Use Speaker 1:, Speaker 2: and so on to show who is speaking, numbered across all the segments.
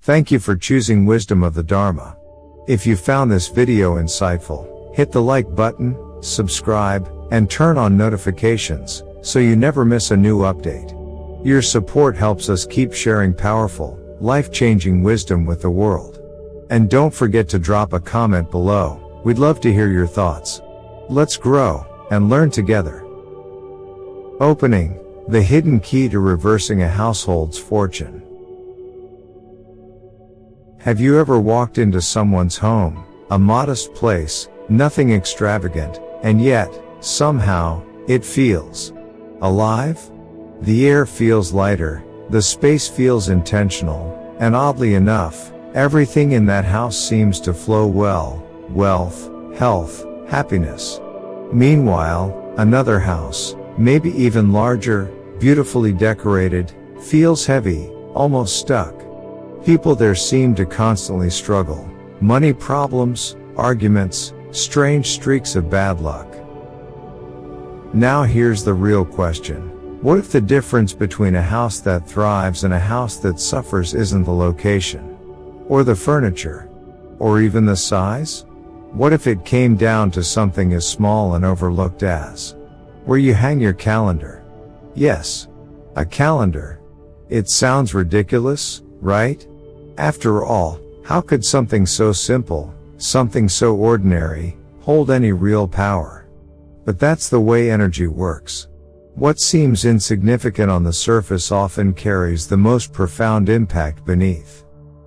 Speaker 1: Thank you for choosing Wisdom of the Dharma. If you found this video insightful, hit the like button, subscribe, and turn on notifications so you never miss a new update. Your support helps us keep sharing powerful, life-changing wisdom with the world. And don't forget to drop a comment below. We'd love to hear your thoughts. Let's grow and learn together. Opening: the hidden key to reversing a household's fortune. Have you ever walked into someone's home, a modest place, nothing extravagant, and yet, somehow, it feels alive? The air feels lighter, the space feels intentional, and oddly enough, everything in that house seems to flow well: wealth, health, happiness. Meanwhile, another house, maybe even larger, beautifully decorated, feels heavy, almost stuck. People there seem to constantly struggle. Money problems, arguments, strange streaks of bad luck. Now here's the real question. What if the difference between a house that thrives and a house that suffers isn't the location? Or the furniture? Or even the size? What if it came down to something as small and overlooked as where you hang your calendar? Yes, a calendar. It sounds ridiculous, right? After all, how could something so simple, something so ordinary, hold any real power? But that's the way energy works. What seems insignificant on the surface often carries the most profound impact beneath.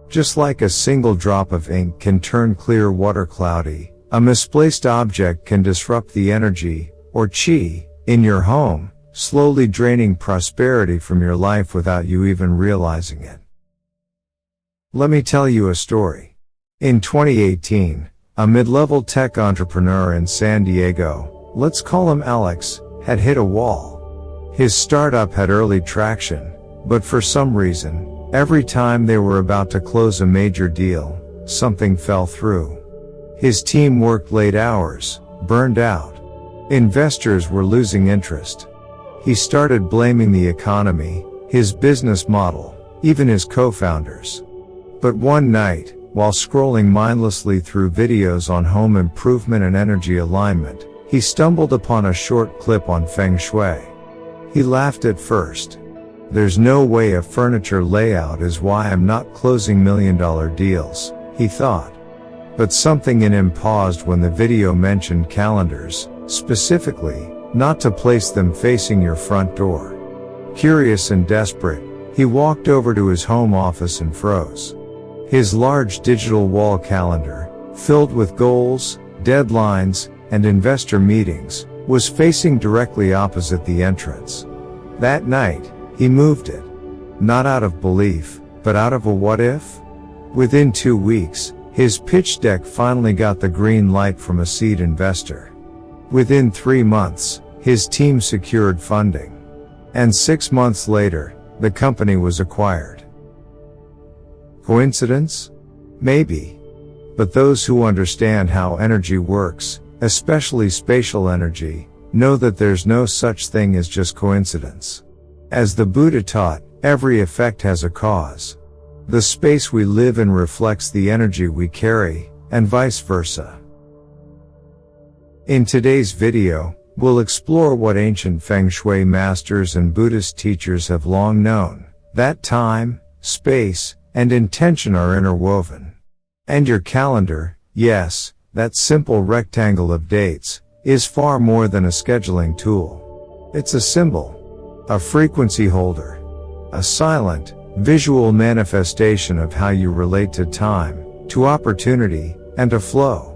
Speaker 1: Just like a single drop of ink can turn clear water cloudy, a misplaced object can disrupt the energy, or chi, in your home, slowly draining prosperity from your life without you even realizing it. Let me tell you a story. In 2018, a mid-level tech entrepreneur in San Diego, let's call him Alex, had hit a wall. His startup had early traction, but for some reason, every time they were about to close a major deal, something fell through. His team worked late hours, burned out. Investors were losing interest. He started blaming the economy, his business model, even his co-founders. But one night, while scrolling mindlessly through videos on home improvement and energy alignment, he stumbled upon a short clip on Feng Shui. He laughed at first. "There's no way a furniture layout is why I'm not closing million-dollar deals," he thought. But something in him paused when the video mentioned calendars, specifically, not to place them facing your front door. Curious and desperate, he walked over to his home office and froze. His large digital wall calendar, filled with goals, deadlines, and investor meetings, was facing directly opposite the entrance. That night, he moved it. Not out of belief, but out of a what if? Within 2 weeks, his pitch deck finally got the green light from a seed investor. Within 3 months, his team secured funding. And 6 months later, the company was acquired. Coincidence? Maybe. But those who understand how energy works, especially spatial energy, know that there's no such thing as just coincidence. As the Buddha taught, every effect has a cause. The space we live in reflects the energy we carry, and vice versa. In today's video, we'll explore what ancient Feng Shui masters and Buddhist teachers have long known, that time, space, and intention are interwoven. And your calendar, yes, that simple rectangle of dates, is far more than a scheduling tool. It's a symbol, a frequency holder, a silent, visual manifestation of how you relate to time, to opportunity, and to flow.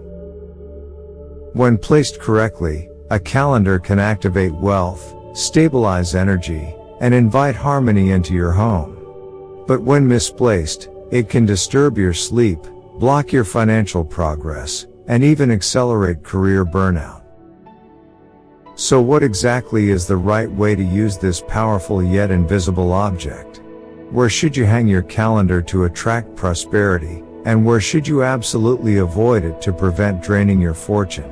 Speaker 1: When placed correctly, a calendar can activate wealth, stabilize energy, and invite harmony into your home. But when misplaced, it can disturb your sleep, block your financial progress, and even accelerate career burnout. So what exactly is the right way to use this powerful yet invisible object? Where should you hang your calendar to attract prosperity, and where should you absolutely avoid it to prevent draining your fortune?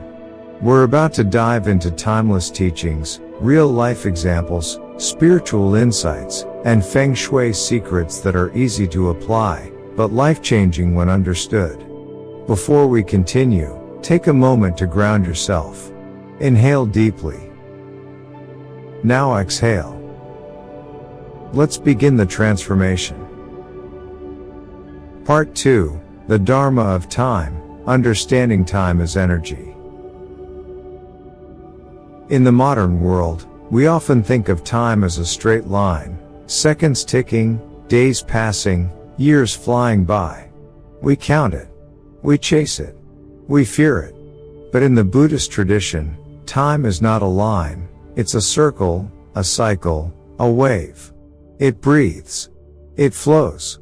Speaker 1: We're about to dive into timeless teachings, real-life examples, spiritual insights, and Feng Shui secrets that are easy to apply, but life-changing when understood. Before we continue, take a moment to ground yourself. Inhale deeply. Now exhale. Let's begin the transformation. Part 2, the Dharma of Time, understanding time as energy. In the modern world, we often think of time as a straight line, seconds ticking, days passing, years flying by. We count it. We chase it. We fear it. But in the Buddhist tradition, time is not a line, it's a circle, a cycle, a wave. It breathes. It flows.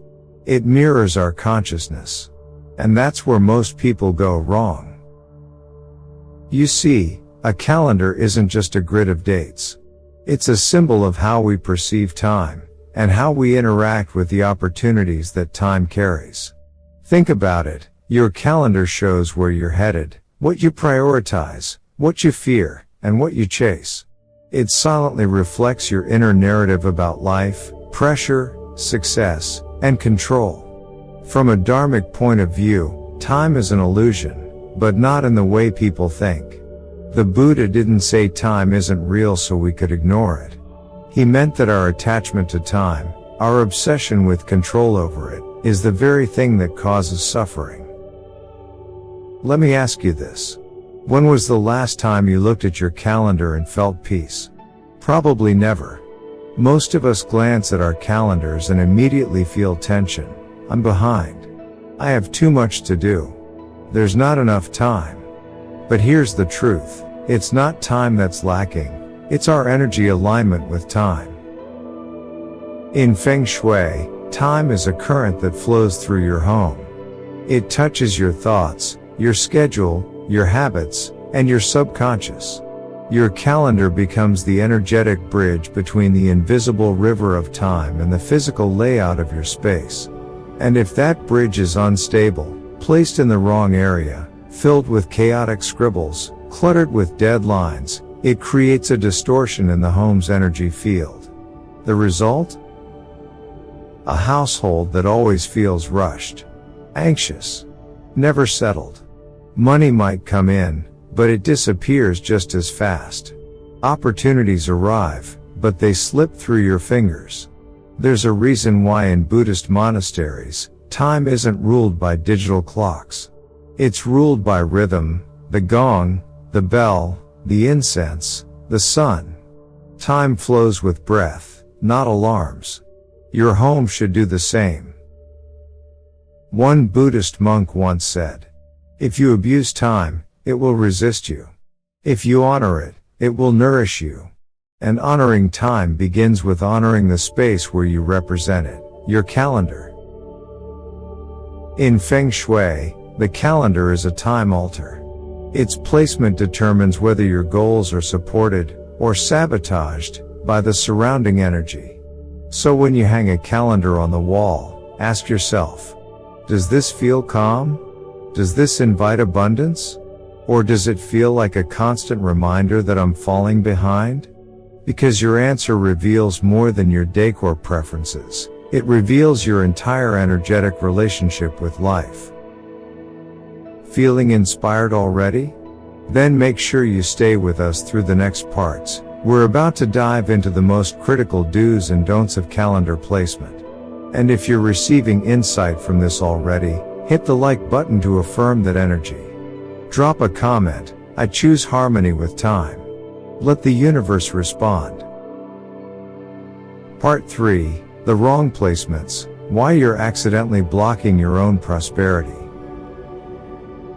Speaker 1: It mirrors our consciousness. And that's where most people go wrong. You see, a calendar isn't just a grid of dates. It's a symbol of how we perceive time, and how we interact with the opportunities that time carries. Think about it, your calendar shows where you're headed, what you prioritize, what you fear, and what you chase. It silently reflects your inner narrative about life, pressure, success, and control. From a dharmic point of view, time is an illusion, but not in the way people think. The Buddha didn't say time isn't real so we could ignore it. He meant that our attachment to time, our obsession with control over it, is the very thing that causes suffering. Let me ask you this. When was the last time you looked at your calendar and felt peace? Probably never. Most of us glance at our calendars and immediately feel tension. I'm behind. I have too much to do. There's not enough time. But here's the truth. It's not time that's lacking. It's our energy alignment with time. In Feng Shui, time is a current that flows through your home. It touches your thoughts, your schedule, your habits, and your subconscious. Your calendar becomes the energetic bridge between the invisible river of time and the physical layout of your space. And if that bridge is unstable, placed in the wrong area, filled with chaotic scribbles, cluttered with deadlines, it creates a distortion in the home's energy field. The result? A household that always feels rushed, anxious, never settled. Money might come in, but it disappears just as fast. Opportunities arrive, but they slip through your fingers. There's a reason why in Buddhist monasteries, time isn't ruled by digital clocks. It's ruled by rhythm, the gong, the bell, the incense, the sun. Time flows with breath, not alarms. Your home should do the same. One Buddhist monk once said, "If you abuse time, it will resist you. If you honor it, it will nourish you." And honoring time begins with honoring the space where you represent it, your calendar. In Feng Shui, the calendar is a time altar. Its placement determines whether your goals are supported or sabotaged by the surrounding energy. So when you hang a calendar on the wall, ask yourself, does this feel calm? Does this invite abundance? Or does it feel like a constant reminder that I'm falling behind? Because your answer reveals more than your decor preferences. It reveals your entire energetic relationship with life. Feeling inspired already? Then make sure you stay with us through the next parts. We're about to dive into the most critical do's and don'ts of calendar placement. And if you're receiving insight from this already, hit the like button to affirm that energy. Drop a comment, I choose harmony with time. Let the universe respond. Part 3, the wrong placements, why you're accidentally blocking your own prosperity.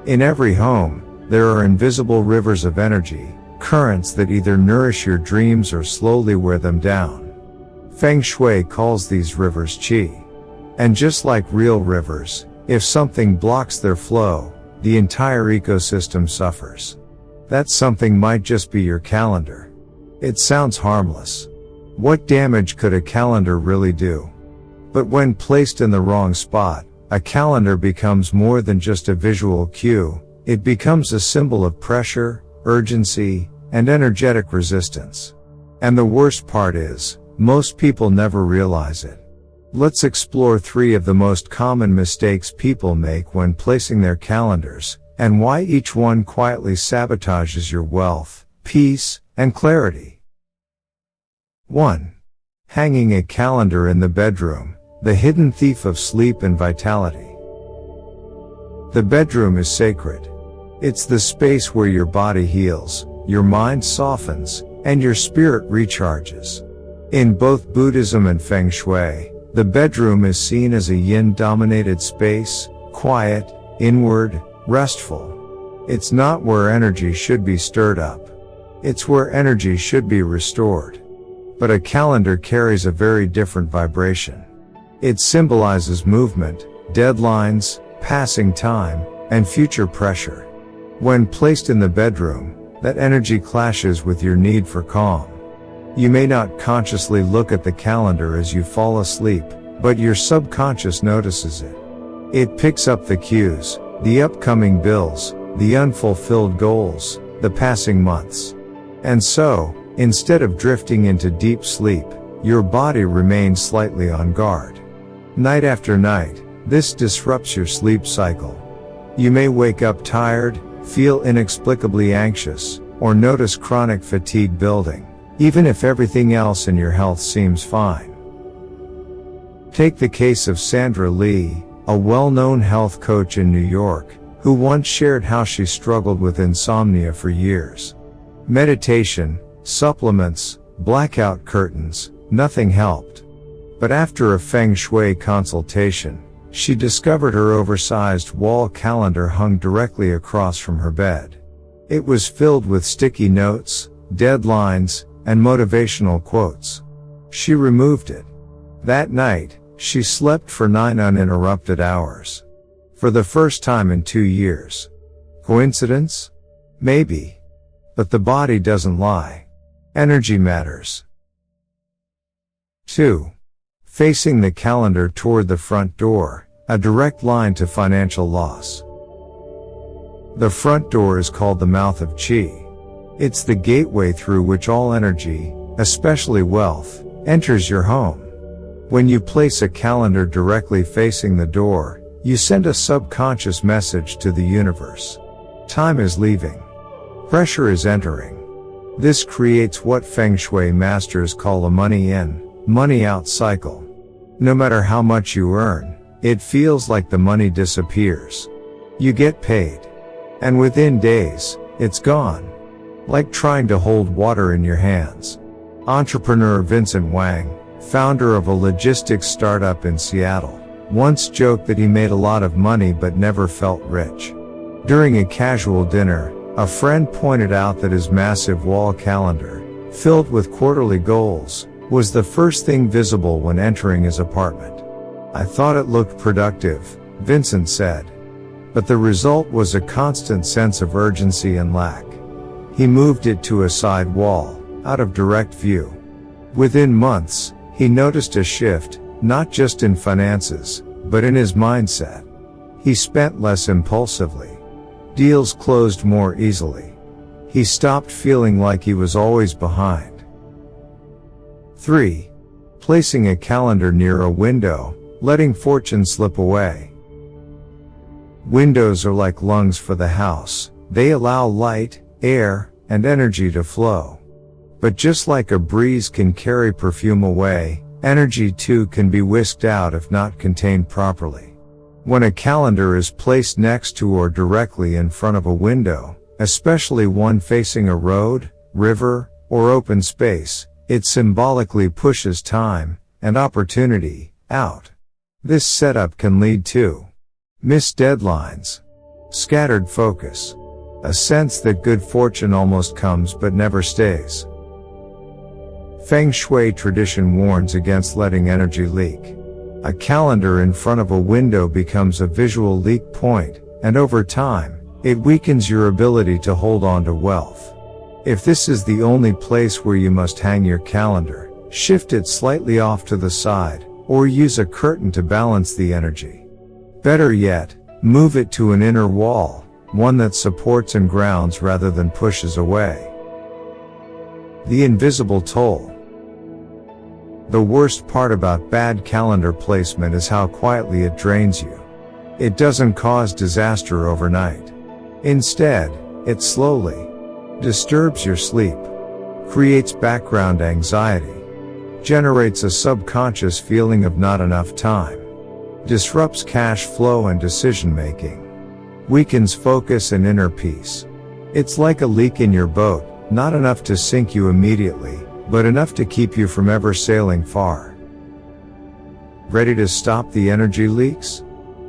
Speaker 1: In every home, there are invisible rivers of energy, currents that either nourish your dreams or slowly wear them down. Feng Shui calls these rivers qi. And just like real rivers, if something blocks their flow, the entire ecosystem suffers. That something might just be your calendar. It sounds harmless. What damage could a calendar really do? But when placed in the wrong spot, a calendar becomes more than just a visual cue. It becomes a symbol of pressure, urgency, and energetic resistance. And the worst part is, most people never realize it. Let's explore 3 of the most common mistakes people make when placing their calendars, and why each one quietly sabotages your wealth, peace, and clarity. 1. Hanging a calendar in the bedroom, the hidden thief of sleep and vitality. The bedroom is sacred. It's the space where your body heals, your mind softens, and your spirit recharges. In both Buddhism and Feng Shui, the bedroom is seen as a yin-dominated space, quiet, inward, restful. It's not where energy should be stirred up. It's where energy should be restored. But a calendar carries a very different vibration. It symbolizes movement, deadlines, passing time, and future pressure. When placed in the bedroom, that energy clashes with your need for calm. You may not consciously look at the calendar as you fall asleep, but your subconscious notices it. It picks up the cues, the upcoming bills, the unfulfilled goals, the passing months. And so, instead of drifting into deep sleep, your body remains slightly on guard. Night after night, this disrupts your sleep cycle. You may wake up tired, feel inexplicably anxious, or notice chronic fatigue building, even if everything else in your health seems fine. Take the case of Sandra Lee, a well-known health coach in New York, who once shared how she struggled with insomnia for years. Meditation, supplements, blackout curtains, nothing helped. But after a Feng Shui consultation, she discovered her oversized wall calendar hung directly across from her bed. It was filled with sticky notes, deadlines, and motivational quotes. She removed it. That night, she slept for 9 uninterrupted hours. For the first time in 2 years. Coincidence? Maybe. But the body doesn't lie. Energy matters. 2. Facing the calendar toward the front door, a direct line to financial loss. The front door is called the mouth of Qi. It's the gateway through which all energy, especially wealth, enters your home. When you place a calendar directly facing the door, you send a subconscious message to the universe. Time is leaving. Pressure is entering. This creates what Feng Shui masters call a money in, money out cycle. No matter how much you earn, it feels like the money disappears. You get paid. And within days, it's gone. Like trying to hold water in your hands. Entrepreneur Vincent Wang, founder of a logistics startup in Seattle, once joked that he made a lot of money but never felt rich. During a casual dinner, a friend pointed out that his massive wall calendar, filled with quarterly goals, was the first thing visible when entering his apartment. "I thought it looked productive," Vincent said. But the result was a constant sense of urgency and lack. He moved it to a side wall, out of direct view. Within months, he noticed a shift, not just in finances, but in his mindset. He spent less impulsively. Deals closed more easily. He stopped feeling like he was always behind. 3. Placing a calendar near a window, letting fortune slip away. Windows are like lungs for the house. They allow light, air, and energy to flow. But just like a breeze can carry perfume away, energy too can be whisked out if not contained properly. When a calendar is placed next to or directly in front of a window, especially one facing a road, river, or open space, it symbolically pushes time and opportunity out. This setup can lead to missed deadlines, scattered focus, a sense that good fortune almost comes but never stays. Feng Shui tradition warns against letting energy leak. A calendar in front of a window becomes a visual leak point, and over time, it weakens your ability to hold on to wealth. If this is the only place where you must hang your calendar, shift it slightly off to the side, or use a curtain to balance the energy. Better yet, move it to an inner wall, one that supports and grounds rather than pushes away. The invisible toll. The worst part about bad calendar placement is how quietly it drains you. It doesn't cause disaster overnight. Instead, it slowly disturbs your sleep, creates background anxiety, generates a subconscious feeling of not enough time, disrupts cash flow and decision making, weakens focus and inner peace. It's like a leak in your boat, not enough to sink you immediately, but enough to keep you from ever sailing far. Ready to stop the energy leaks?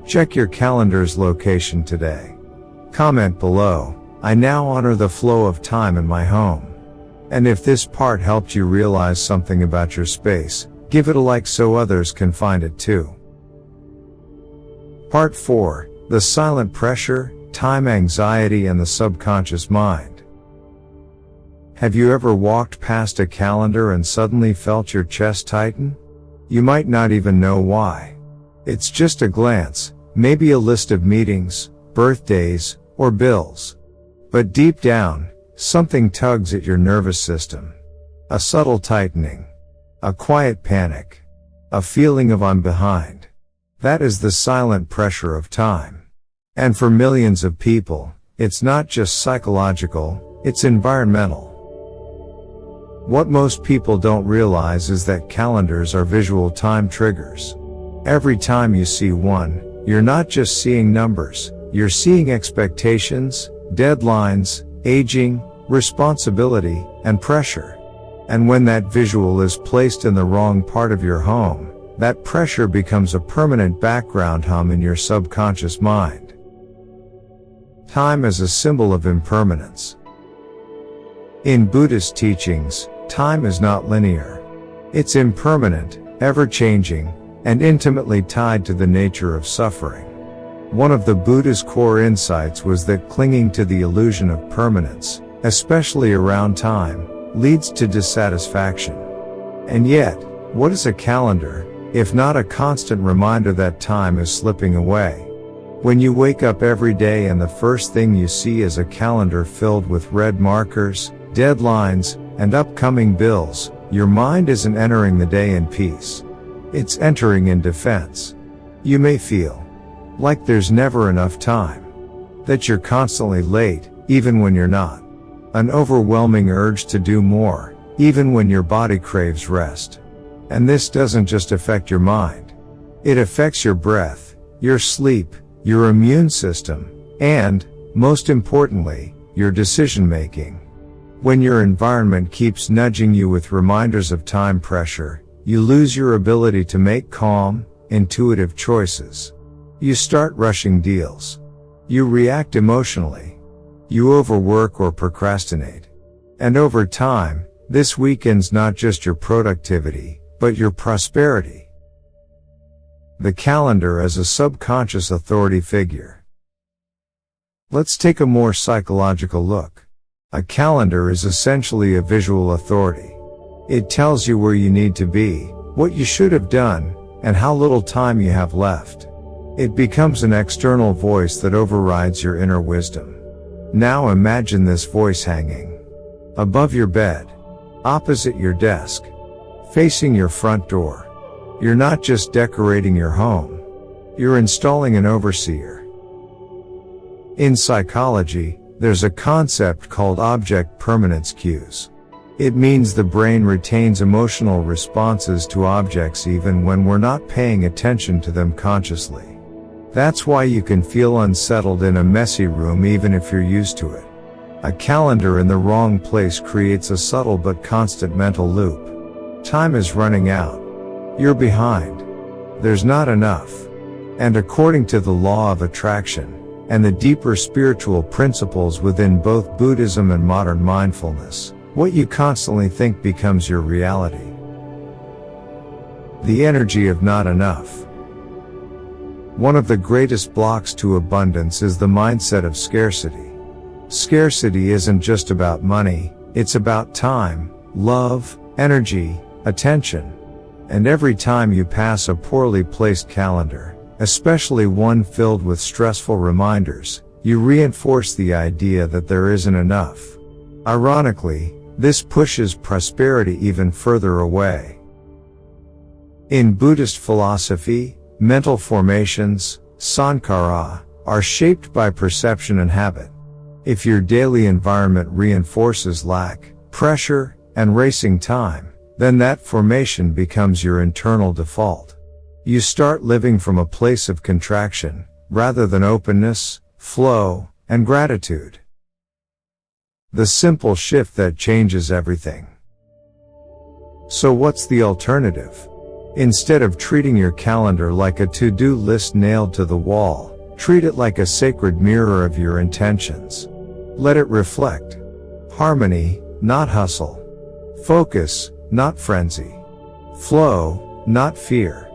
Speaker 1: Check your calendar's location today. Comment below, I now honor the flow of time in my home. And if this part helped you realize something about your space, give it a like so others can find it too. Part 4, the silent pressure, time anxiety and the subconscious mind. Have you ever walked past a calendar and suddenly felt your chest tighten? You might not even know why. It's just a glance, maybe a list of meetings, birthdays, or bills. But deep down, something tugs at your nervous system. A subtle tightening. A quiet panic. A feeling of I'm behind. That is the silent pressure of time. And for millions of people, it's not just psychological, it's environmental. What most people don't realize is that calendars are visual time triggers. Every time you see one, you're not just seeing numbers, you're seeing expectations, deadlines, aging, responsibility, and pressure. And when that visual is placed in the wrong part of your home, that pressure becomes a permanent background hum in your subconscious mind. Time is a symbol of impermanence. In Buddhist teachings, time is not linear. It's impermanent, ever-changing, and intimately tied to the nature of suffering. One of the Buddha's core insights was that clinging to the illusion of permanence, especially around time, leads to dissatisfaction. And yet, what is a calendar, if not a constant reminder that time is slipping away? When you wake up every day and the first thing you see is a calendar filled with red markers, deadlines, and upcoming bills, your mind isn't entering the day in peace. It's entering in defense. You may feel like there's never enough time, that you're constantly late, even when you're not. An overwhelming urge to do more, even when your body craves rest. And this doesn't just affect your mind. It affects your breath, your sleep, your immune system, and, most importantly, your decision making. When your environment keeps nudging you with reminders of time pressure, you lose your ability to make calm, intuitive choices. You start rushing deals. You react emotionally. You overwork or procrastinate. And over time, this weakens not just your productivity, but your prosperity. The calendar as a subconscious authority figure. Let's take a more psychological look. A calendar is essentially a visual authority. It tells you where you need to be, what you should have done, and how little time you have left. It becomes an external voice that overrides your inner wisdom. Now imagine this voice hanging above your bed, opposite your desk, facing your front door. You're not just decorating your home. You're installing an overseer. In psychology, there's a concept called object permanence cues. It means the brain retains emotional responses to objects even when we're not paying attention to them consciously. That's why you can feel unsettled in a messy room even if you're used to it. A calendar in the wrong place creates a subtle but constant mental loop. Time is running out. You're behind. There's not enough. And according to the law of attraction, and the deeper spiritual principles within both Buddhism and modern mindfulness, what you constantly think becomes your reality. The energy of not enough. One of the greatest blocks to abundance is the mindset of scarcity. Scarcity isn't just about money, it's about time, love, energy, attention. And every time you pass a poorly placed calendar, especially one filled with stressful reminders, you reinforce the idea that there isn't enough. Ironically, this pushes prosperity even further away. In Buddhist philosophy, mental formations, sankhara, are shaped by perception and habit. If your daily environment reinforces lack, pressure, and racing time, then that formation becomes your internal default. You start living from a place of contraction, rather than openness, flow, and gratitude. The simple shift that changes everything. So what's the alternative? Instead of treating your calendar like a to-do list nailed to the wall, treat it like a sacred mirror of your intentions. Let it reflect harmony, not hustle. Focus, not frenzy. Flow, not fear.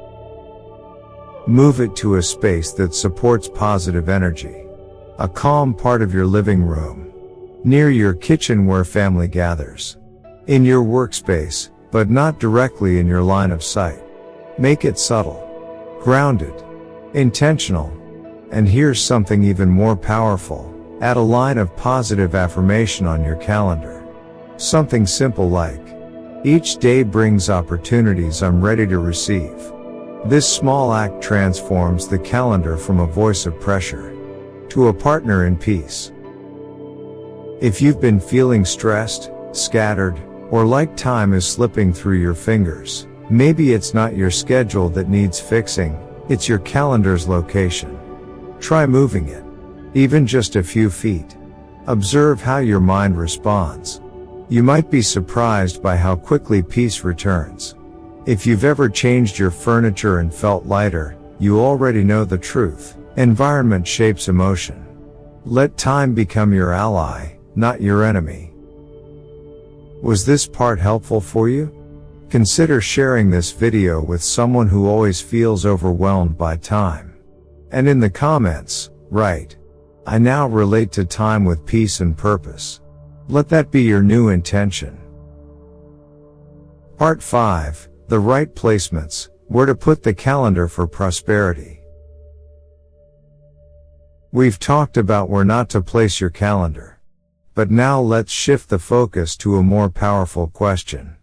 Speaker 1: Move it to a space that supports positive energy. A calm part of your living room. Near your kitchen where family gathers. In your workspace, but not directly in your line of sight. Make it subtle, grounded, intentional. And here's something even more powerful. Add a line of positive affirmation on your calendar. Something simple like, each day brings opportunities I'm ready to receive. This small act transforms the calendar from a voice of pressure to a partner in peace. If you've been feeling stressed, scattered, or like time is slipping through your fingers, maybe it's not your schedule that needs fixing, it's your calendar's location. Try moving it, even just a few feet. Observe how your mind responds. You might be surprised by how quickly peace returns. If you've ever changed your furniture and felt lighter, you already know the truth. Environment shapes emotion. Let time become your ally, not your enemy. Was this part helpful for you? Consider sharing this video with someone who always feels overwhelmed by time. And in the comments, write, I now relate to time with peace and purpose. Let that be your new intention. Part 5, the right placements, where to put the calendar for prosperity. We've talked about where not to place your calendar. But now let's shift the focus to a more powerful question.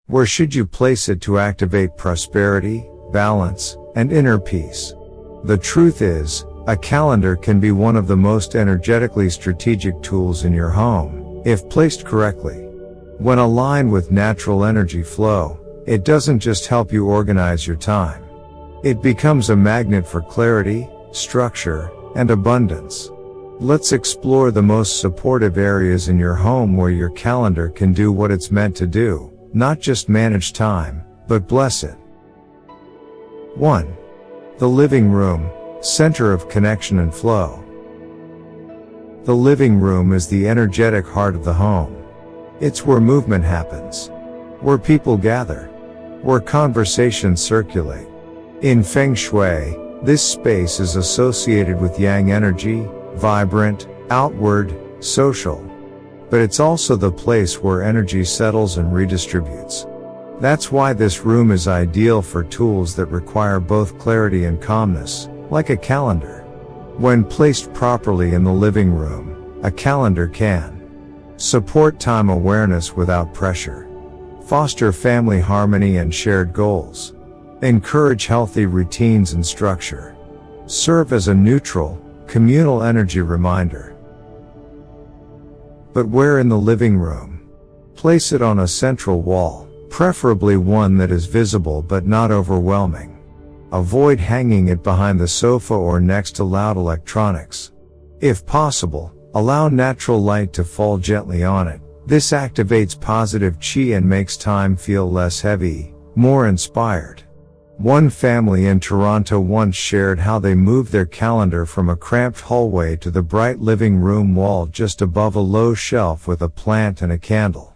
Speaker 1: Where should you place it to activate prosperity, balance, and inner peace? The truth is, a calendar can be one of the most energetically strategic tools in your home, if placed correctly. When aligned with natural energy flow, it doesn't just help you organize your time. It becomes a magnet for clarity, structure, and abundance. Let's explore the most supportive areas in your home where your calendar can do what it's meant to do, not just manage time, but bless it. 1. The living room, center of connection and flow. The living room is the energetic heart of the home. It's where movement happens, where people gather, where conversations circulate. In Feng Shui, this space is associated with yang energy, vibrant, outward, social. But it's also the place where energy settles and redistributes. That's why this room is ideal for tools that require both clarity and calmness, like a calendar. When placed properly in the living room, a calendar can support time awareness without pressure, foster family harmony and shared goals, encourage healthy routines and structure, serve as a neutral, communal energy reminder. But where in the living room? Place it on a central wall, preferably one that is visible but not overwhelming. Avoid hanging it behind the sofa or next to loud electronics. If possible, allow natural light to fall gently on it. This activates positive chi and makes time feel less heavy, more inspired. One family in Toronto once shared how they moved their calendar from a cramped hallway to the bright living room wall just above a low shelf with a plant and a candle.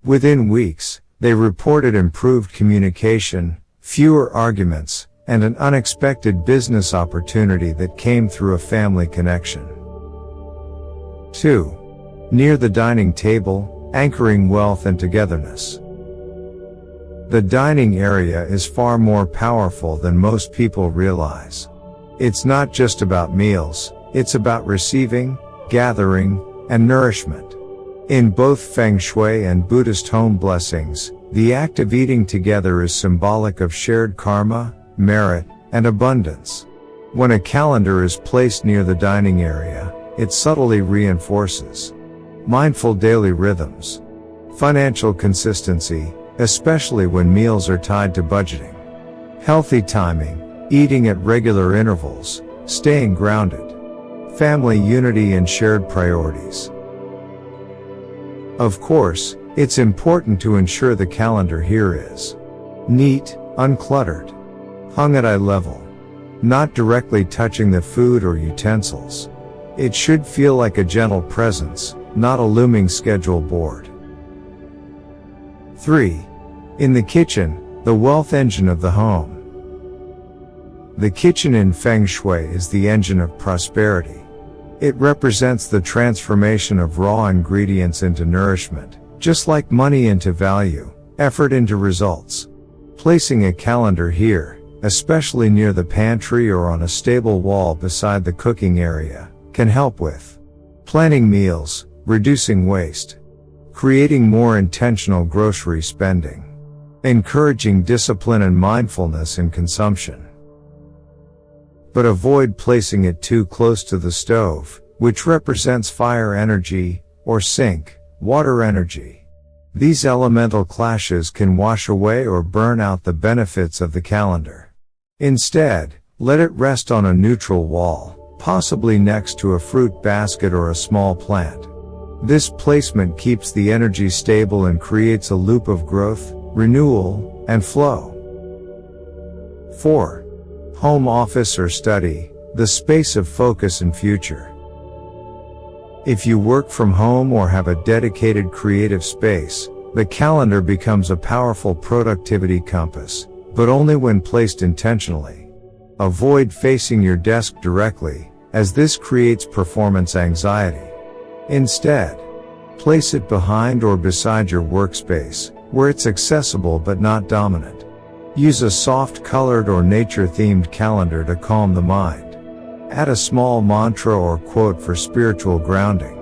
Speaker 1: Within weeks, they reported improved communication, fewer arguments, and an unexpected business opportunity that came through a family connection. 2. Near the dining table, anchoring wealth and togetherness. The dining area is far more powerful than most people realize. It's not just about meals, it's about receiving, gathering, and nourishment. In both Feng Shui and Buddhist home blessings, The act of eating together is symbolic of shared karma, merit, and abundance. When a calendar is placed near the dining area, it subtly reinforces mindful daily rhythms, financial consistency, especially when meals are tied to budgeting, healthy timing, eating at regular intervals, staying grounded, family unity and shared priorities. Of course, it's important to ensure the calendar here is neat, uncluttered, hung at eye level, not directly touching the food or utensils. It should feel like a gentle presence, not a looming schedule board. 3. In the kitchen, the wealth engine of the home. The kitchen in Feng Shui is the engine of prosperity. It represents the transformation of raw ingredients into nourishment, just like money into value, effort into results. Placing a calendar here, especially near the pantry or on a stable wall beside the cooking area, can help with planning meals, reducing waste, creating more intentional grocery spending, encouraging discipline and mindfulness in consumption. But avoid placing it too close to the stove, which represents fire energy, or sink, water energy. These elemental clashes can wash away or burn out the benefits of the calendar. Instead, let it rest on a neutral wall, possibly next to a fruit basket or a small plant. This placement keeps the energy stable and creates a loop of growth, renewal, and flow. 4. Home office or study, the space of focus and future. If you work from home or have a dedicated creative space, the calendar becomes a powerful productivity compass, but only when placed intentionally. Avoid facing your desk directly, as this creates performance anxiety. Instead, place it behind or beside your workspace, where it's accessible but not dominant. Use a soft-colored or nature-themed calendar to calm the mind. Add a small mantra or quote for spiritual grounding.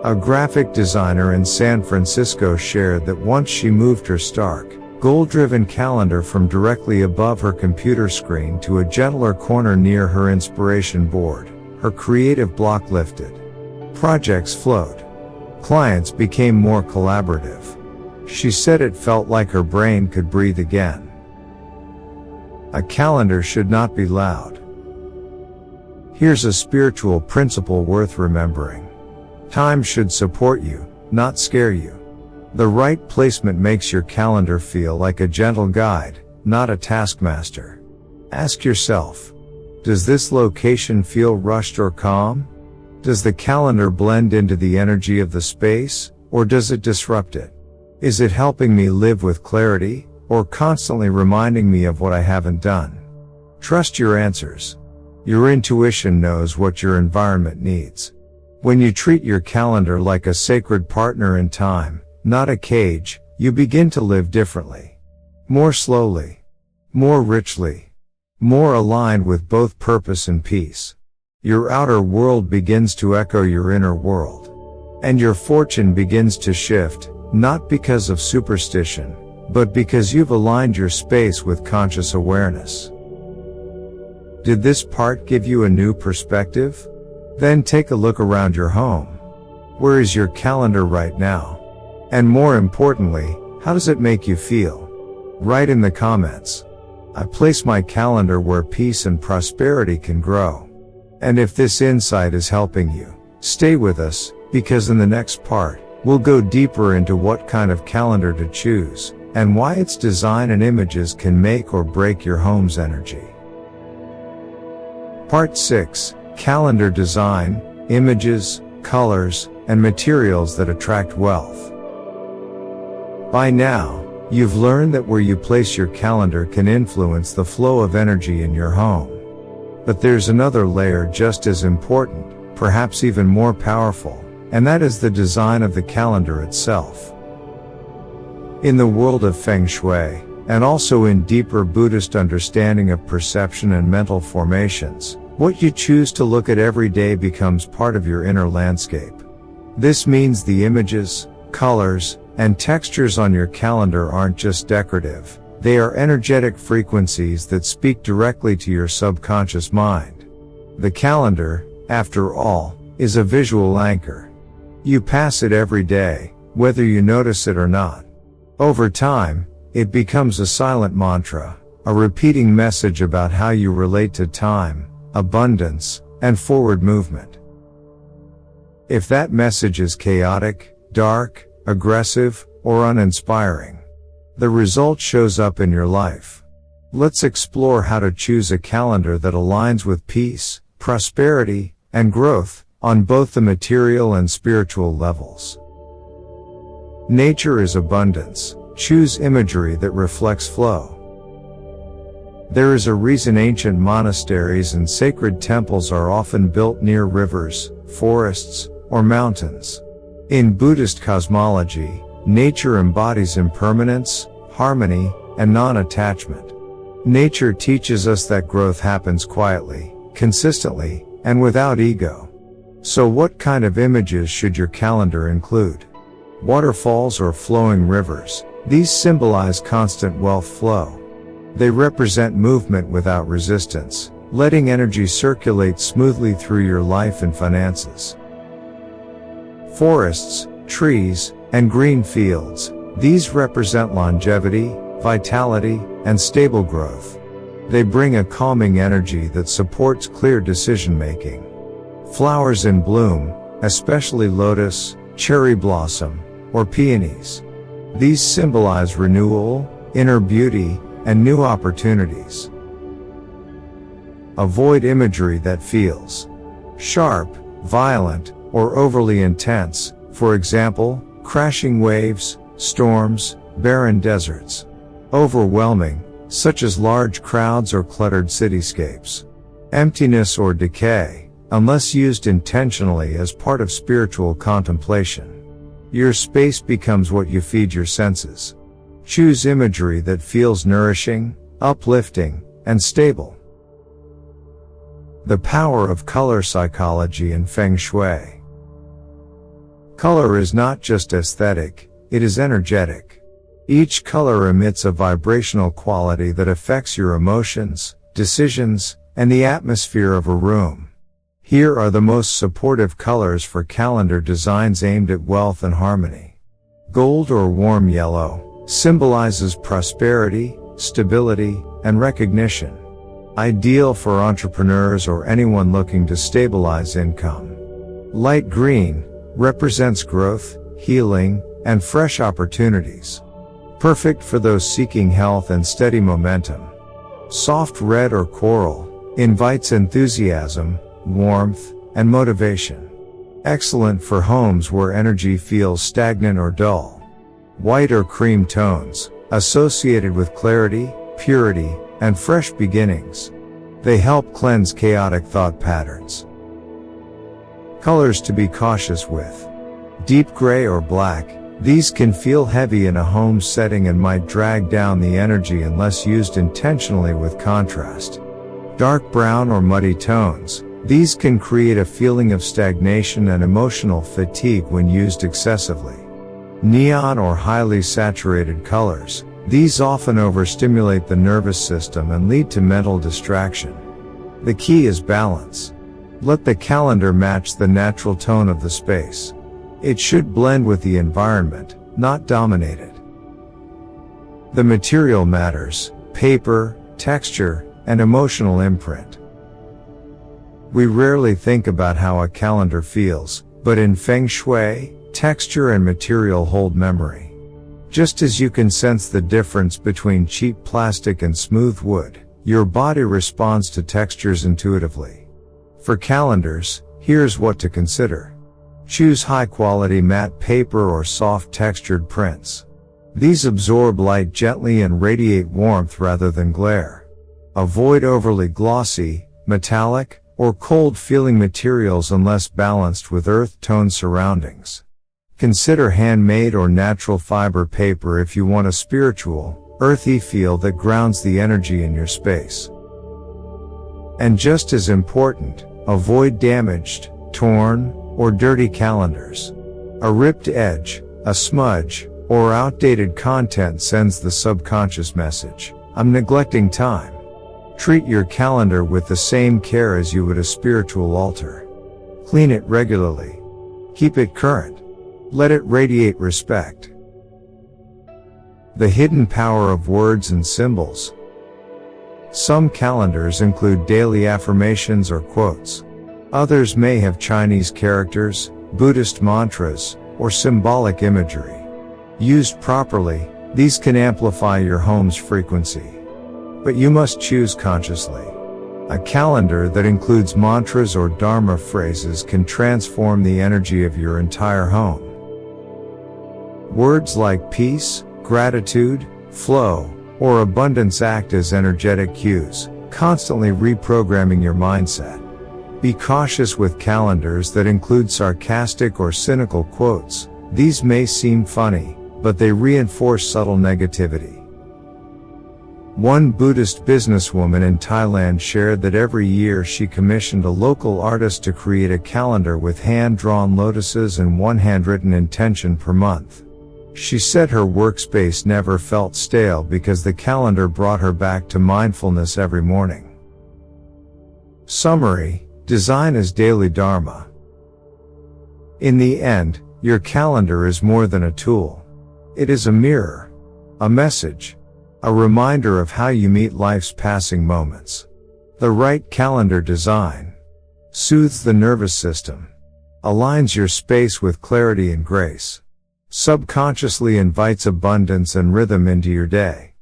Speaker 1: A graphic designer in San Francisco shared that once she moved her stark, goal-driven calendar from directly above her computer screen to a gentler corner near her inspiration board, her creative block lifted. Projects flowed. Clients became more collaborative. She said it felt like her brain could breathe again. A calendar should not be loud. Here's a spiritual principle worth remembering. Time should support you, not scare you. The right placement makes your calendar feel like a gentle guide, not a taskmaster. Ask yourself, does this location feel rushed or calm? Does the calendar blend into the energy of the space, or does it disrupt it? Is it helping me live with clarity, or constantly reminding me of what I haven't done? Trust your answers. Your intuition knows what your environment needs. When you treat your calendar like a sacred partner in time, not a cage, you begin to live differently. More slowly. More richly. More aligned with both purpose and peace. Your outer world begins to echo your inner world. And your fortune begins to shift, not because of superstition, but because you've aligned your space with conscious awareness. Did this part give you a new perspective? Then take a look around your home. Where is your calendar right now? And more importantly, how does it make you feel? Write in the comments. I place my calendar where peace and prosperity can grow. And if this insight is helping you, stay with us, because in the next part, we'll go deeper into what kind of calendar to choose, and why its design and images can make or break your home's energy. Part 6. Calendar design, images, colors, and materials that attract wealth. By now, you've learned that where you place your calendar can influence the flow of energy in your home. But there's another layer just as important, perhaps even more powerful, and that is the design of the calendar itself. In the world of Feng Shui, and also in deeper Buddhist understanding of perception and mental formations, what you choose to look at every day becomes part of your inner landscape. This means the images, colors, and textures on your calendar aren't just decorative, they are energetic frequencies that speak directly to your subconscious mind. The calendar, after all, is a visual anchor. You pass it every day, whether you notice it or not. Over time, it becomes a silent mantra, a repeating message about how you relate to time, abundance, and forward movement. If that message is chaotic, dark, aggressive, or uninspiring, the result shows up in your life. Let's explore how to choose a calendar that aligns with peace, prosperity, and growth, on both the material and spiritual levels. Nature is abundance. Choose imagery that reflects flow. There is a reason ancient monasteries and sacred temples are often built near rivers, forests, or mountains. In Buddhist cosmology, nature embodies impermanence, harmony, and non-attachment. Nature teaches us that growth happens quietly, consistently, and without ego. So what kind of images should your calendar include? Waterfalls or flowing rivers? These symbolize constant wealth flow. They represent movement without resistance, letting energy circulate smoothly through your life and finances. Forests, trees, and green fields. These represent longevity, vitality, and stable growth. They bring a calming energy that supports clear decision-making. Flowers in bloom, especially lotus, cherry blossom, or peonies. These symbolize renewal, inner beauty, and new opportunities. Avoid imagery that feels sharp, violent, or overly intense, for example, crashing waves, storms, barren deserts. Overwhelming, such as large crowds or cluttered cityscapes. Emptiness or decay, unless used intentionally as part of spiritual contemplation. Your space becomes what you feed your senses. Choose imagery that feels nourishing, uplifting, and stable. The power of color psychology and Feng Shui. Color is not just aesthetic, it is energetic. Each color emits a vibrational quality that affects your emotions, decisions, and the atmosphere of a room. Here are the most supportive colors for calendar designs aimed at wealth and harmony. Gold or warm yellow symbolizes prosperity, stability, and recognition. Ideal for entrepreneurs or anyone looking to stabilize income. Light green represents growth, healing, and fresh opportunities. Perfect for those seeking health and steady momentum. Soft red or coral invites enthusiasm, warmth, and motivation. Excellent for homes where energy feels stagnant or dull. White or cream tones, associated with clarity, purity, and fresh beginnings. They help cleanse chaotic thought patterns. Colors to be cautious with. Deep gray or black, these can feel heavy in a home setting and might drag down the energy unless used intentionally with contrast. Dark brown or muddy tones, these can create a feeling of stagnation and emotional fatigue when used excessively. Neon or highly saturated colors, these often overstimulate the nervous system and lead to mental distraction. The key is balance. Let the calendar match the natural tone of the space. It should blend with the environment, not dominate it. The material matters: paper, texture, and emotional imprint. We rarely think about how a calendar feels, but in Feng Shui, texture and material hold memory. Just as you can sense the difference between cheap plastic and smooth wood, your body responds to textures intuitively. For calendars, here's what to consider. Choose high-quality matte paper or soft-textured prints. These absorb light gently and radiate warmth rather than glare. Avoid overly glossy, metallic, or cold-feeling materials unless balanced with earth-tone surroundings. Consider handmade or natural fiber paper if you want a spiritual, earthy feel that grounds the energy in your space. And just as important, avoid damaged, torn, or dirty calendars. A ripped edge, a smudge, or outdated content sends the subconscious message, I'm neglecting time. Treat your calendar with the same care as you would a spiritual altar. Clean it regularly. Keep it current. Let it radiate respect. The hidden power of words and symbols. Some calendars include daily affirmations or quotes. Others may have Chinese characters, Buddhist mantras, or symbolic imagery. Used properly, these can amplify your home's frequency. But you must choose consciously. A calendar that includes mantras or Dharma phrases can transform the energy of your entire home. Words like peace, gratitude, flow, or abundance act as energetic cues, constantly reprogramming your mindset. Be cautious with calendars that include sarcastic or cynical quotes. These may seem funny, but they reinforce subtle negativity. One Buddhist businesswoman in Thailand shared that every year she commissioned a local artist to create a calendar with hand-drawn lotuses and one handwritten intention per month. She said her workspace never felt stale because the calendar brought her back to mindfulness every morning. Summary: design as daily Dharma. In the end, your calendar is more than a tool. It is a mirror, a message, a reminder of how you meet life's passing moments. The right calendar design soothes the nervous system, aligns your space with clarity and grace, subconsciously invites abundance and rhythm into your day.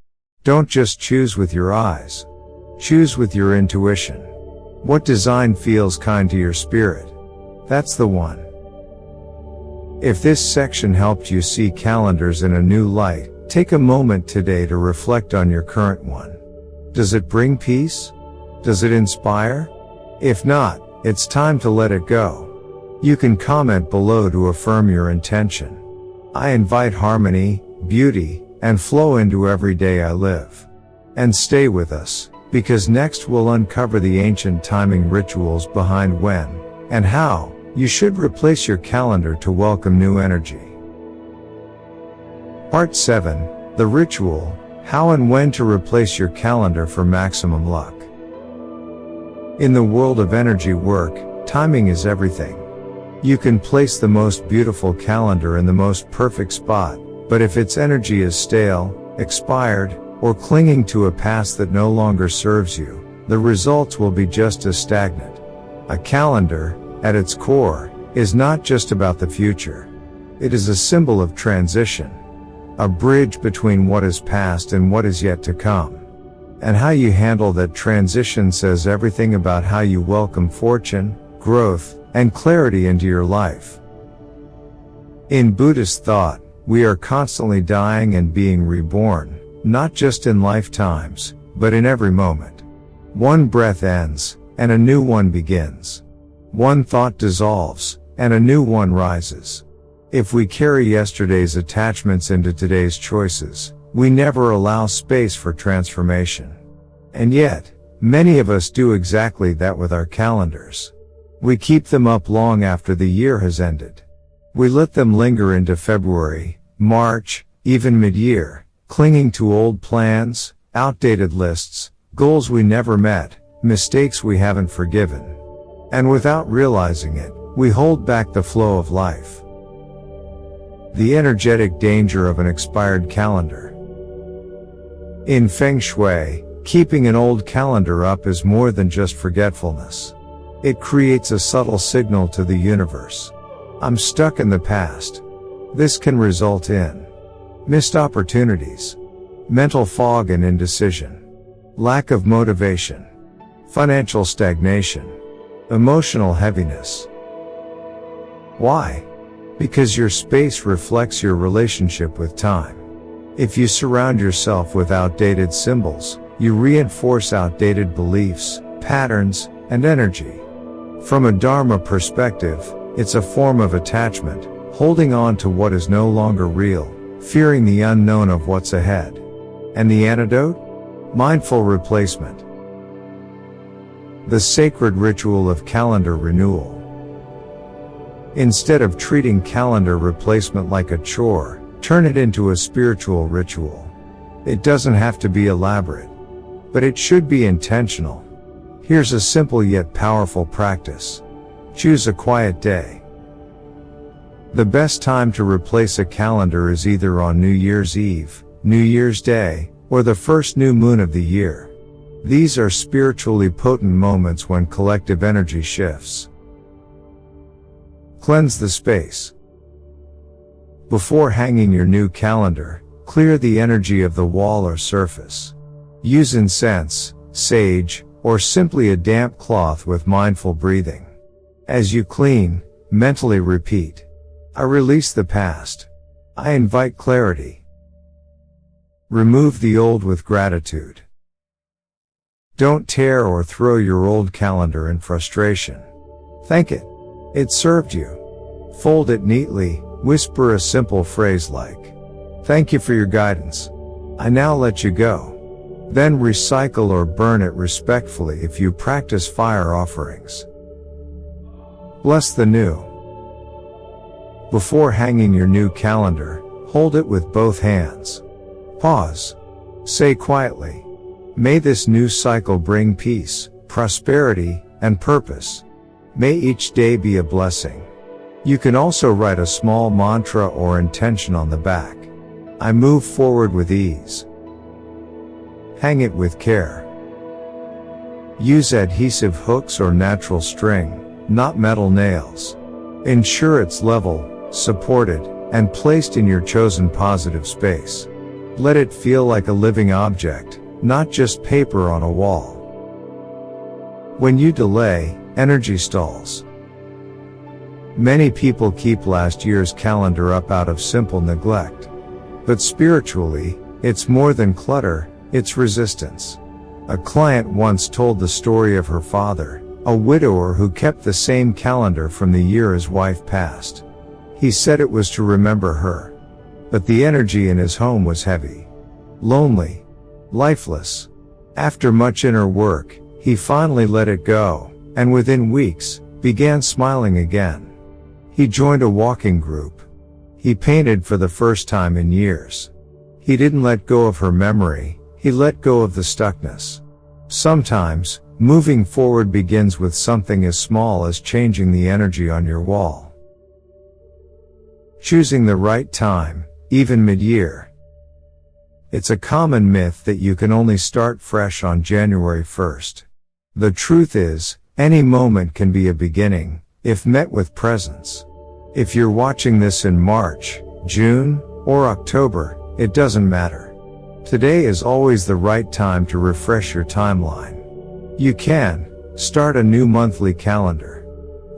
Speaker 1: Don't just choose with your eyes. Choose with your intuition. What design feels kind to your spirit? That's the one. If this section helped you see calendars in a new light, take a moment today to reflect on your current one. Does it bring peace? Does it inspire? If not, it's time to let it go. You can comment below to affirm your intention. I invite harmony, beauty, and flow into every day I live. And stay with us, because next we'll uncover the ancient timing rituals behind when and how you should replace your calendar to welcome new energy. Part 7. The Ritual: How and When to Replace Your Calendar for Maximum Luck. In the world of energy work, timing is everything. You can place the most beautiful calendar in the most perfect spot, but if its energy is stale, expired, or clinging to a past that no longer serves you, the results will be just as stagnant. A calendar, at its core, is not just about the future. It is a symbol of transition, a bridge between what is past and what is yet to come. And how you handle that transition says everything about how you welcome fortune, growth, and clarity into your life. In Buddhist thought, we are constantly dying and being reborn, not just in lifetimes, but in every moment. One breath ends, and a new one begins. One thought dissolves, and a new one rises. If we carry yesterday's attachments into today's choices, we never allow space for transformation. And yet, many of us do exactly that with our calendars. We keep them up long after the year has ended. We let them linger into February, March, even mid-year, clinging to old plans, outdated lists, goals we never met, mistakes we haven't forgiven. And without realizing it, we hold back the flow of life. The energetic danger of an expired calendar. In Feng Shui, keeping an old calendar up is more than just forgetfulness. It creates a subtle signal to the universe. I'm stuck in the past. This can result in missed opportunities, mental fog and indecision, lack of motivation, financial stagnation, emotional heaviness. Why? Because your space reflects your relationship with time. If you surround yourself with outdated symbols, you reinforce outdated beliefs, patterns, and energy. From a Dharma perspective, it's a form of attachment, holding on to what is no longer real, fearing the unknown of what's ahead. And the antidote? Mindful replacement. The sacred ritual of calendar renewal. Instead of treating calendar replacement like a chore, Turn it into a spiritual ritual. It doesn't have to be elaborate, but it should be intentional. Here's a simple yet powerful practice. Choose a quiet day. The best time to replace a calendar is either on New Year's Eve, New Year's Day, or the first new moon of the year. These are spiritually potent moments when collective energy shifts. Cleanse the space. Before hanging your new calendar, clear the energy of the wall or surface. Use incense, sage, or simply a damp cloth with mindful breathing. As you clean, mentally repeat, I release the past. I invite clarity. Remove the old with gratitude. Don't tear or throw your old calendar in frustration. Thank it. It served you. Fold it neatly, whisper a simple phrase like, thank you for your guidance. I now let you go. Then recycle or burn it respectfully if you practice fire offerings. Bless the new. Before hanging your new calendar, hold it with both hands. Pause. Say quietly, may this new cycle bring peace, prosperity, and purpose. May each day be a blessing. You can also write a small mantra or intention on the back. I move forward with ease. Hang it with care. Use adhesive hooks or natural string, not metal nails. Ensure it's level, supported, and placed in your chosen positive space. Let it feel like a living object, not just paper on a wall. When you delay, energy stalls. Many people keep last year's calendar up out of simple neglect. But spiritually, it's more than clutter, it's resistance. A client once told the story of her father, a widower who kept the same calendar from the year his wife passed. He said it was to remember her. But the energy in his home was heavy. Lonely. Lifeless. After much inner work, he finally let it go, and within weeks, began smiling again. He joined a walking group. He painted for the first time in years. He didn't let go of her memory, he let go of the stuckness. Sometimes, moving forward begins with something as small as changing the energy on your wall. Choosing the right time, even mid-year. It's a common myth that you can only start fresh on January 1st. The truth is, any moment can be a beginning, if met with presence. If you're watching this in March, June, or October, it doesn't matter. Today is always the right time to refresh your timeline. You can start a new monthly calendar.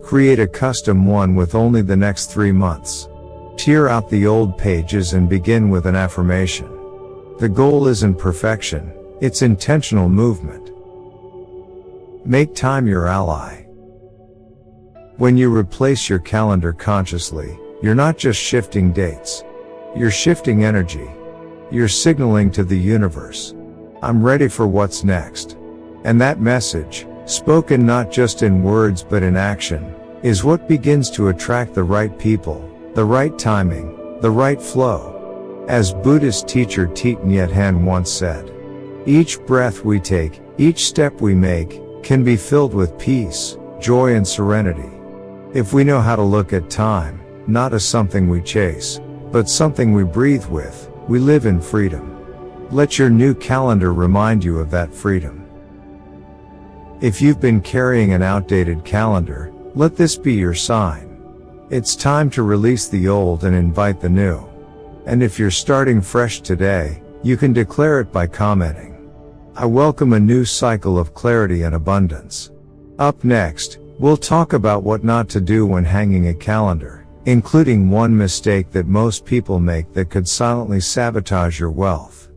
Speaker 1: Create a custom one with only the next 3 months. Tear out the old pages and begin with an affirmation. The goal isn't perfection, it's intentional movement. Make time your ally. When you replace your calendar consciously, you're not just shifting dates. You're shifting energy. You're signaling to the universe, I'm ready for what's next. And that message, spoken not just in words but in action, is what begins to attract the right people, the right timing, the right flow. As Buddhist teacher Thich Nhat Hanh once said, each breath we take, each step we make, can be filled with peace, joy and serenity. If we know how to look at time, not as something we chase, but something we breathe with, we live in freedom. Let your new calendar remind you of that freedom. If you've been carrying an outdated calendar, let this be your sign. It's time to release the old and invite the new. And if you're starting fresh today, you can declare it by commenting, I welcome a new cycle of clarity and abundance. Up next, we'll talk about what not to do when hanging a calendar, including one mistake that most people make that could silently sabotage your wealth.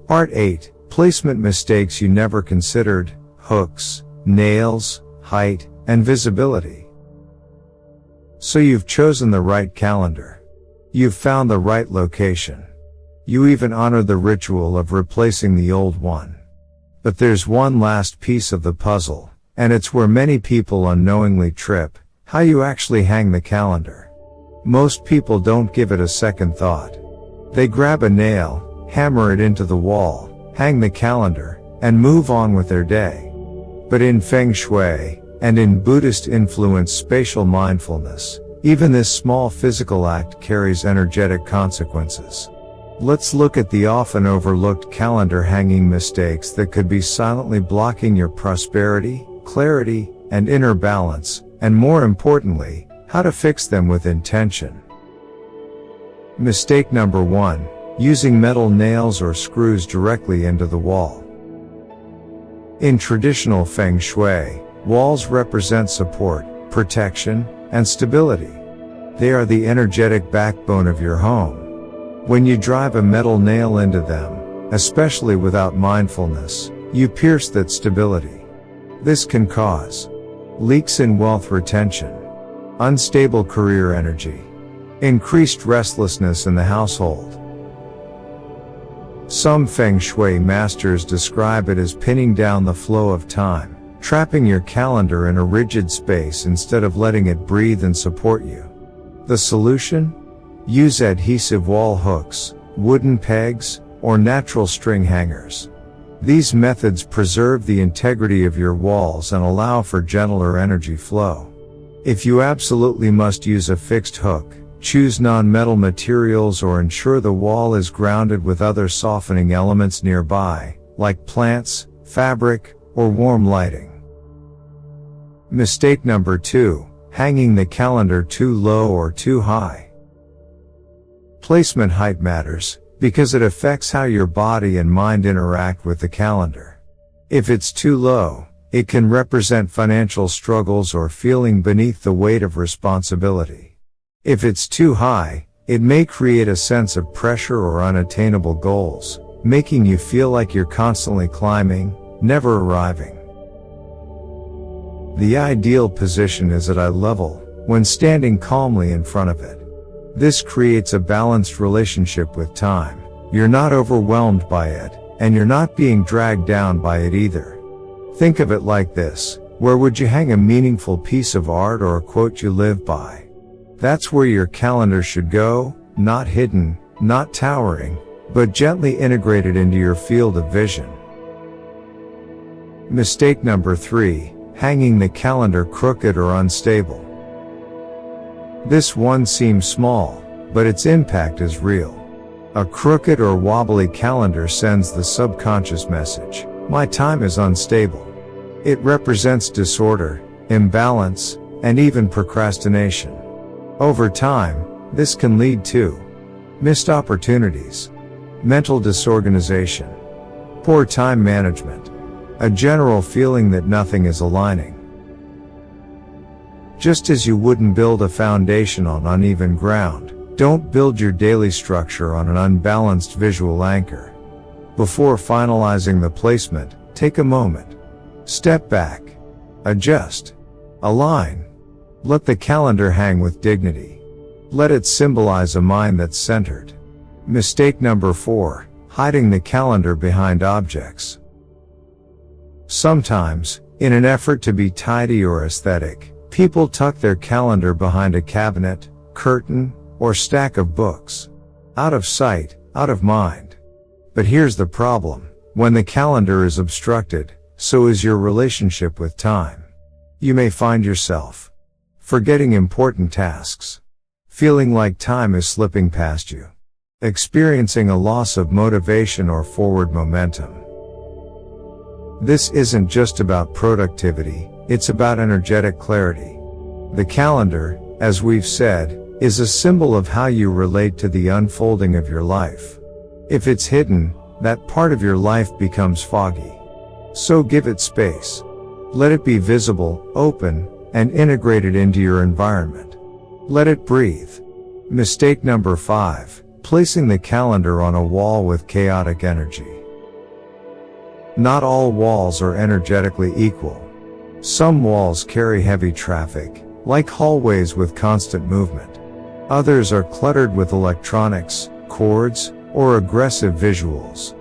Speaker 1: Part 8. Placement mistakes you never considered: hooks, nails, height, and visibility. So you've chosen the right calendar. You've found the right location. You even honored the ritual of replacing the old one. But there's one last piece of the puzzle, and it's where many people unknowingly trip: how you actually hang the calendar. Most people don't give it a second thought. They grab a nail, hammer it into the wall, hang the calendar, and move on with their day. But in Feng Shui, and in Buddhist influenced spatial mindfulness, even this small physical act carries energetic consequences. Let's look at the often overlooked calendar hanging mistakes that could be silently blocking your prosperity, clarity, and inner balance, and more importantly, how to fix them with intention. Mistake number 1. Using metal nails or screws directly into the wall. In traditional Feng Shui, walls represent support, protection, and stability. They are the energetic backbone of your home. When you drive a metal nail into them, especially without mindfulness, you pierce that stability. This can cause leaks in wealth retention, unstable career energy, increased restlessness in the household. Some Feng Shui masters describe it as pinning down the flow of time, trapping your calendar in a rigid space instead of letting it breathe and support you. The solution? Use adhesive wall hooks, wooden pegs, or natural string hangers. These methods preserve the integrity of your walls and allow for gentler energy flow. If you absolutely must use a fixed hook, choose non-metal materials or ensure the wall is grounded with other softening elements nearby, like plants, fabric, or warm lighting. Mistake number 2. Hanging the calendar too low or too high. Placement height matters, because it affects how your body and mind interact with the calendar. If it's too low, it can represent financial struggles or feeling beneath the weight of responsibility. If it's too high, it may create a sense of pressure or unattainable goals, making you feel like you're constantly climbing, never arriving. The ideal position is at eye level, when standing calmly in front of it. This creates a balanced relationship with time. You're not overwhelmed by it, and you're not being dragged down by it either. Think of it like this: where would you hang a meaningful piece of art or a quote you live by? That's where your calendar should go, not hidden, not towering, but gently integrated into your field of vision. Mistake number 3. Hanging the calendar crooked or unstable. This one seems small, but its impact is real. A crooked or wobbly calendar sends the subconscious message, "My time is unstable." It represents disorder, imbalance, and even procrastination. Over time, this can lead to missed opportunities, mental disorganization, poor time management, a general feeling that nothing is aligning. Just as you wouldn't build a foundation on uneven ground, don't build your daily structure on an unbalanced visual anchor. Before finalizing the placement, take a moment. Step back. Adjust. Align. Let the calendar hang with dignity. Let it symbolize a mind that's centered. Mistake number 4. Hiding the calendar behind objects. Sometimes, in an effort to be tidy or aesthetic, people tuck their calendar behind a cabinet, curtain, or stack of books. Out of sight, out of mind. But here's the problem. When the calendar is obstructed, so is your relationship with time. You may find yourself forgetting important tasks, feeling like time is slipping past you, experiencing a loss of motivation or forward momentum. This isn't just about productivity, it's about energetic clarity. The calendar, as we've said, is a symbol of how you relate to the unfolding of your life. If it's hidden, that part of your life becomes foggy. So give it space. Let it be visible, open, and integrated into your environment. Let it breathe. Mistake number 5. Placing the calendar on a wall with chaotic energy. Not all walls are energetically equal. Some walls carry heavy traffic, like hallways with constant movement. Others are cluttered with electronics, cords, or aggressive visuals.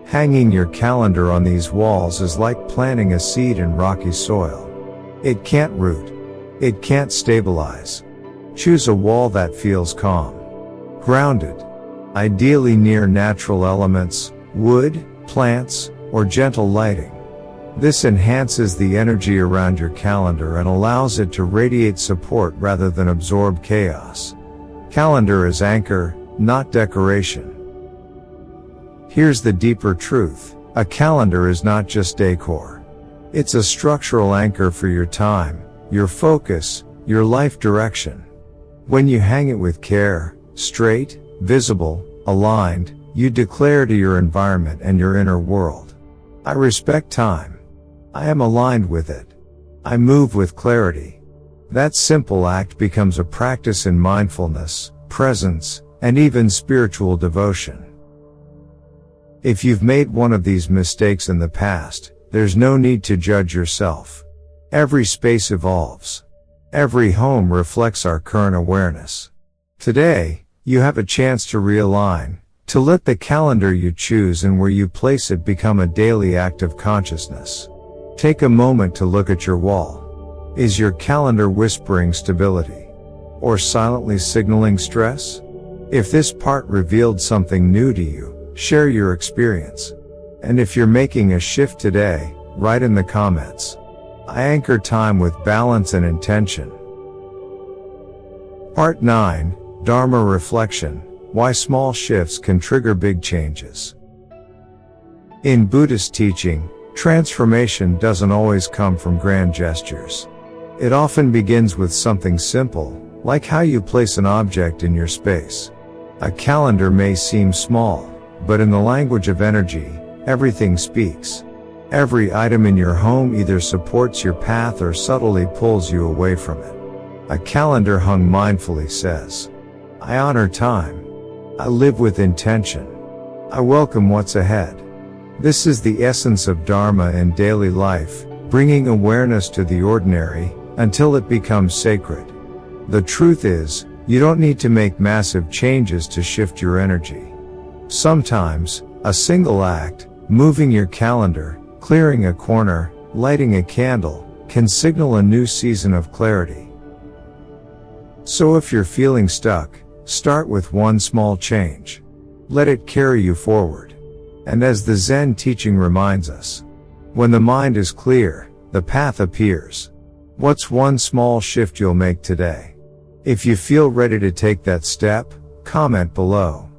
Speaker 1: Hanging your calendar on these walls is like planting a seed in rocky soil. It can't root. It can't stabilize. Choose a wall that feels calm, grounded, ideally near natural elements, wood, plants, or gentle lighting. This enhances the energy around your calendar and allows it to radiate support rather than absorb chaos. Calendar is anchor, not decoration. Here's the deeper truth. A calendar is not just decor. It's a structural anchor for your time, your focus, your life direction. When you hang it with care, straight, visible, aligned, you declare to your environment and your inner world, I respect time. I am aligned with it. I move with clarity. That simple act becomes a practice in mindfulness, presence, and even spiritual devotion. If you've made one of these mistakes in the past, there's no need to judge yourself. Every space evolves. Every home reflects our current awareness. Today, you have a chance to realign, to let the calendar you choose and where you place it become a daily act of consciousness. Take a moment to look at your wall. Is your calendar whispering stability? Or silently signaling stress? If this part revealed something new to you, share your experience. And if you're making a shift today, write in the comments. I anchor time with balance and intention. Part 9, Dharma Reflection, Why Small Shifts Can Trigger Big Changes. In Buddhist teaching, transformation doesn't always come from grand gestures. It often begins with something simple, like how you place an object in your space. A calendar may seem small, but in the language of energy, everything speaks. Every item in your home either supports your path or subtly pulls you away from it. A calendar hung mindfully says, I honor time. I live with intention. I welcome what's ahead. This is the essence of Dharma in daily life, bringing awareness to the ordinary, until it becomes sacred. The truth is, you don't need to make massive changes to shift your energy. Sometimes, a single act, moving your calendar, clearing a corner, lighting a candle, can signal a new season of clarity. So if you're feeling stuck, start with one small change. Let it carry you forward. And as the Zen teaching reminds us, when the mind is clear, the path appears. What's one small shift you'll make today? If you feel ready to take that step, comment below.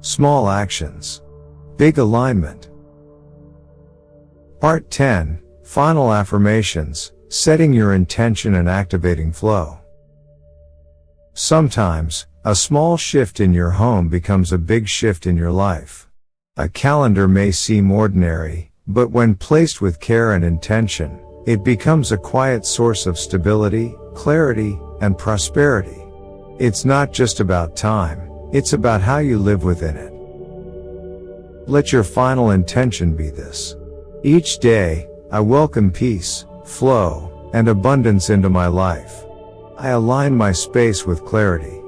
Speaker 1: Small actions. Big alignment. Part 10, Final Affirmations, Setting Your Intention and Activating Flow. Sometimes, a small shift in your home becomes a big shift in your life. A calendar may seem ordinary, but when placed with care and intention, it becomes a quiet source of stability, clarity, and prosperity. It's not just about time, it's about how you live within it. Let your final intention be this. Each day, I welcome peace, flow, and abundance into my life. I align my space with clarity.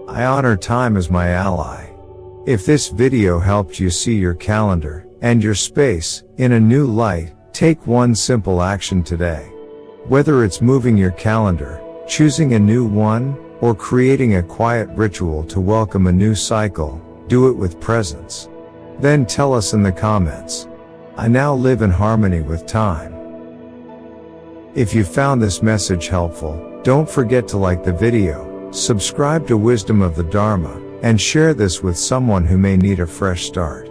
Speaker 1: I honor time as my ally. If this video helped you see your calendar and your space in a new light, take one simple action today. Whether it's moving your calendar, choosing a new one, or creating a quiet ritual to welcome a new cycle, do it with presence. Then tell us in the comments. I now live in harmony with time. If you found this message helpful, don't forget to like the video, subscribe to Wisdom of the Dharma, and share this with someone who may need a fresh start.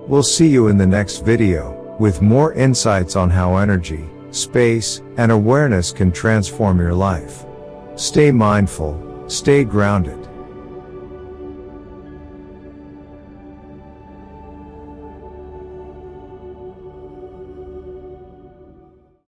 Speaker 1: We'll see you in the next video, with more insights on how energy, space, and awareness can transform your life. Stay mindful, stay grounded.